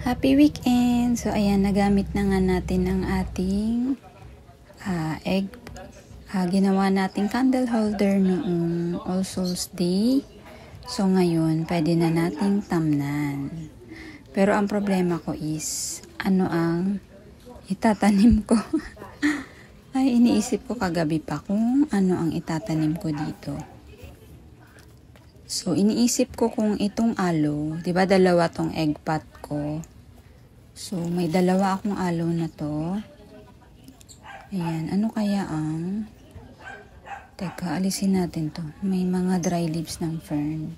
Happy weekend! So, ayan, nagamit na nga natin ang ating egg. Ginawa nating candle holder noong All Souls Day. So, ngayon, pwede na nating tamnan. Pero ang problema ko is, ano ang itatanim ko? Ay, iniisip ko kagabi pa kung ano ang itatanim ko dito. So, iniisip ko kung itong aloe, di ba dalawa tong egg pot ko. So, may dalawa akong aloe na to. Ayan, ano kaya ang... Teka, alisin natin to. May mga dry leaves ng fern.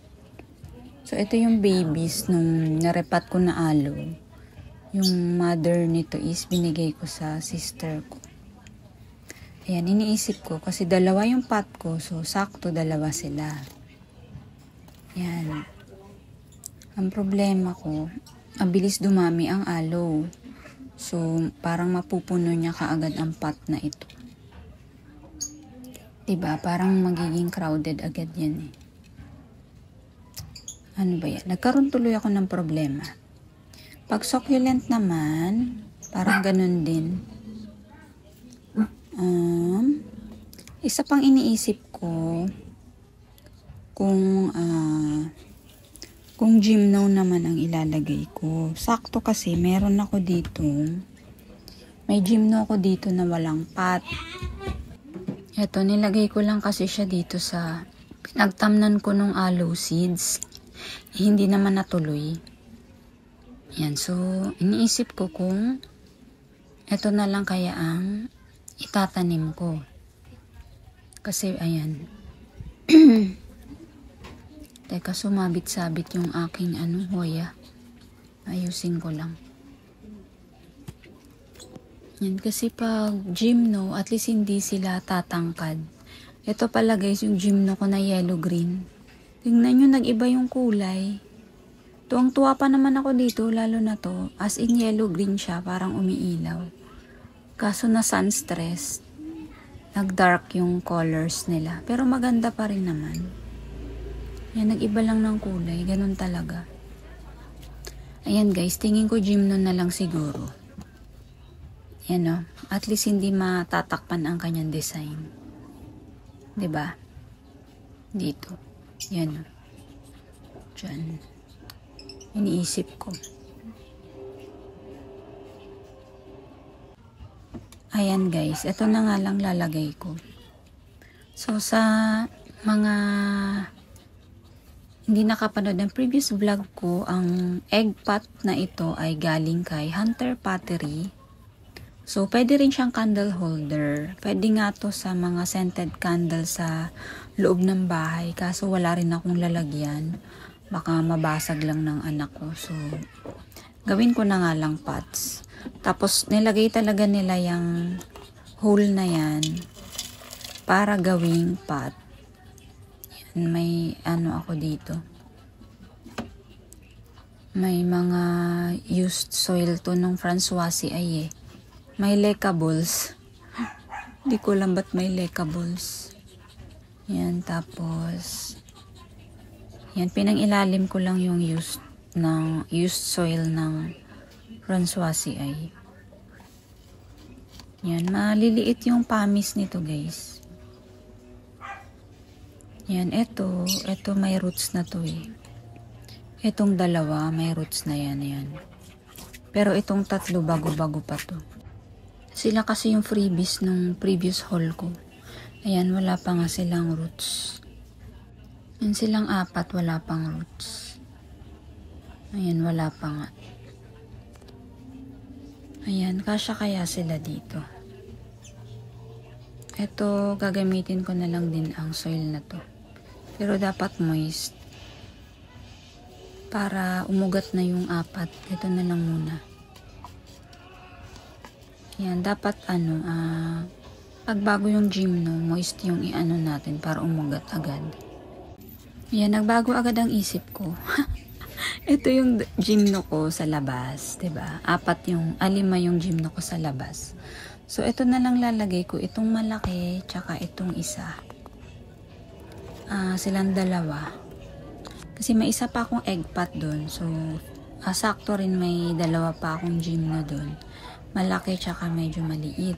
So, ito yung babies nung narepat ko na aloe. Yung mother nito is binigay ko sa sister ko. Ayan, iniisip ko kasi dalawa yung pot ko. So, sakto dalawa sila. Ayan. Ang problema ko, mabilis dumami ang aloe. So, parang mapupuno niya kaagad ang pot na ito. Diba? Parang magiging crowded agad yan eh. Ano ba yan? Nagkaroon tuloy ako ng problema. Pag succulent naman, parang ganun din. Isa pang iniisip ko, kung gymno naman ang ilalagay ko. Sakto kasi, meron ako dito. May gymno ako dito na walang pot. Ito, nilagay ko lang kasi siya dito sa pinagtamnan ko nung aloe seeds. Hindi naman natuloy. Yan, so, iniisip ko kung ito na lang kaya ang itatanim ko. Kasi, ayan. Teka, sumabit-sabit yung aking hoya. Ayusin ko lang. Yan, kasi pag gymno, at least hindi sila tatangkad. Ito pala guys, yung gymno ko na yellow-green. Tingnan nyo, nag-iba yung kulay. Tuwang-tuwa pa naman ako dito, lalo na to. As in yellow-green siya, parang umiilaw. Kaso na sun-stressed. Nag-dark yung colors nila. Pero maganda pa rin naman. Yan, nag-iba lang ng kulay. Ganun talaga. Ayan guys, tingin ko gymno na lang siguro. Yan o. At least hindi matatakpan ang kanyang design. 'Di ba? Dito. Yan o. Diyan. Iniisip ko. Ayan guys, ito na nga lang lalagay ko. So sa mga hindi nakapanood ng previous vlog ko, ang egg pot na ito ay galing kay Hunter Pottery. So, pwede rin siyang candle holder. Pwede nga to sa mga scented candle sa loob ng bahay. Kaso wala rin akong lalagyan. Baka mabasag lang ng anak ko. So, gawin ko na nga lang pots. Tapos, nilagay talaga nila yung hole na yan para gawing pot. Yan, may ako dito. May mga used soil to ng Françoise ay eh. May lecables. Hindi ko alam ba't may lecables. Yan, tapos yan, pinang-ilalim ko lang yung used soil ng Françoise ay. Yan, maliliit yung pamis nito guys. Yan, ito may roots na to eh. Itong dalawa, may roots na yan. Pero itong tatlo, bago-bago pa to. Sila kasi yung freebies nung previous haul ko. Ayan, wala pa nga silang roots. Yan silang apat, wala pang roots. Ayan, wala pa nga. Ayan, kasya kaya sila dito. Ito, gagamitin ko na lang din ang soil na to. Pero dapat moist. Para umugat na yung apat. Ito na lang muna. Yan, dapat pag bago yung gymno, moist yung natin para umugat agad. Yan, nagbago agad ang isip ko. Ito yung gymno ko sa labas, 'di ba? Lima yung gymno ko sa labas. So, ito na lang lalagay ko, itong malaki, tsaka itong isa. Silang dalawa. Kasi may isa pa akong egg pot doon. So, sakto rin may dalawa pa akong gymno doon. Malaki tsaka medyo maliit.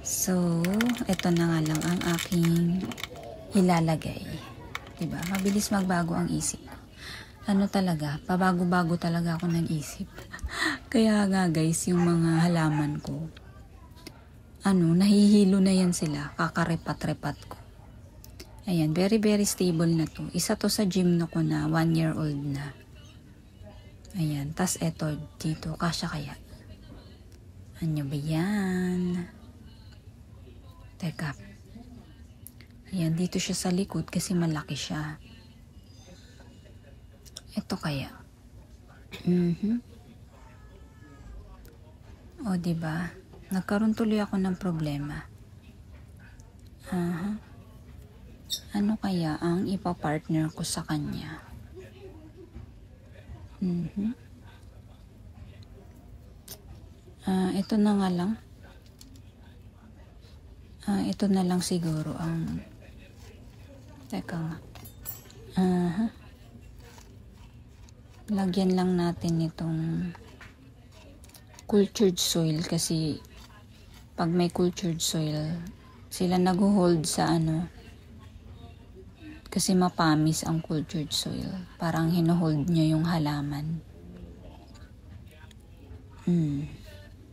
So, ito na nga lang ang aking ilalagay. Diba? Mabilis magbago ang isip. Ano talaga, pabago-bago talaga ako ng isip. Kaya nga guys, yung mga halaman ko, nahihilo na yan sila, kakarepat-repat ko. Ayan, very very stable na to. Isa to sa gymno ko na 1-year-old na. Ayan, tas eto dito, kasya kaya. Ano ba yan? Teka. Ayan, dito siya sa likod kasi malaki siya. Ito kaya. O, diba? Nagkaroon tuloy ako ng problema. Ano kaya ang ipapartner ko sa kanya? Ito na nga lang. Ito na lang siguro ang... Teka nga. Lagyan lang natin itong cultured soil kasi pag may cultured soil, sila nag-hold sa kasi mapamis ang cultured soil. Parang hinohold niya yung halaman.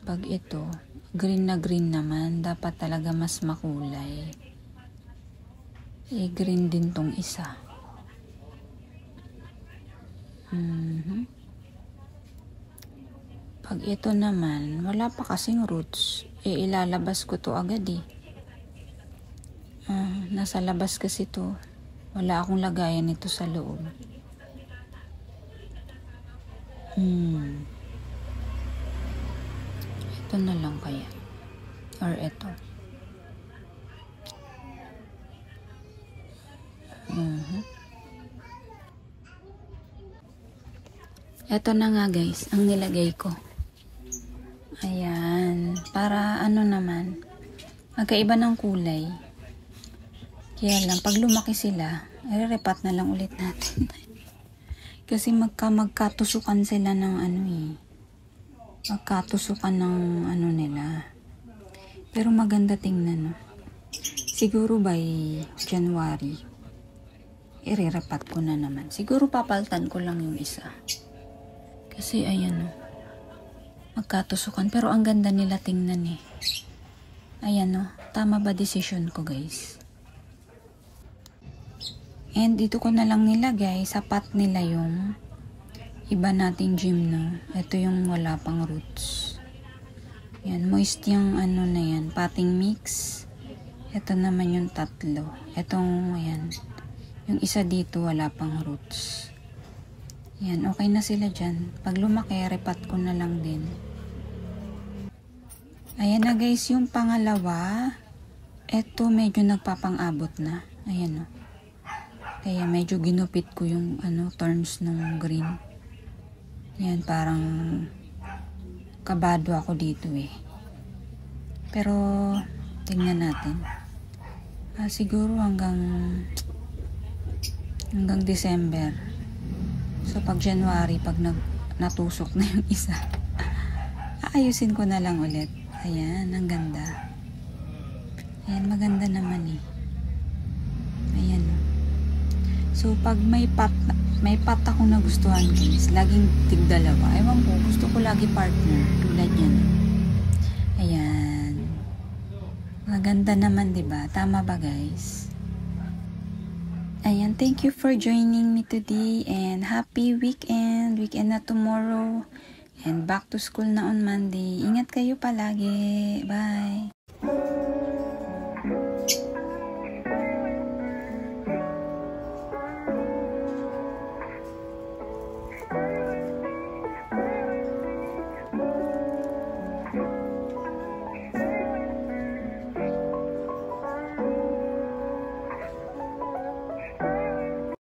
Pag ito, green na green naman, dapat talaga mas makulay. Green din tong isa. Pag ito naman, wala pa kasing roots. Ilalabas ko to agad eh. Nasa labas kasi to. Wala akong lagayan nito sa loob. Ito na lang kaya. Or ito. Ito na nga guys, ang nilagay ko. Ayan. Para naman, magkaiba ng kulay. Kaya lang, pag lumaki sila, i-repat na lang ulit natin. Kasi magkatusukan sila ng magkatusukan ng nila. Pero maganda tingnan, no? Siguro by January, i-repat ko na naman. Siguro papaltan ko lang yung isa. Kasi ayan, no? Magkatusukan. Pero ang ganda nila tingnan eh. Ayan, no? Tama ba decision ko, guys? And dito ko na lang nilagay, sapat nila yung iba nating gymno. Ito yung wala pang roots. Yan, moist yung na yan, potting mix. Ito naman yung tatlo. Itong, ayan, yung isa dito wala pang roots. Yan, okay na sila dyan. Pag lumaki, repat ko na lang din. Ayan na guys, yung pangalawa. Ito medyo nagpapang-abot na. Ayan o. Kaya medyo ginupit ko yung turns ng green. Yan, parang kabado ako dito eh. Pero tingnan natin. Siguro hanggang December. So pag January, pag natusok na yung isa, aayusin ko na lang ulit. Ayan, ang ganda. Ayan, maganda naman eh. Ayan. So pag may pot akong nagustuhan guys, laging tig-dalawa. Ewan ko, gusto ko lagi partner. Tulad yan. Ayan. Maganda naman, diba? Tama ba guys? Ayan, thank you for joining me today and happy weekend. Weekend na tomorrow and back to school na on Monday. Ingat kayo palagi. Bye!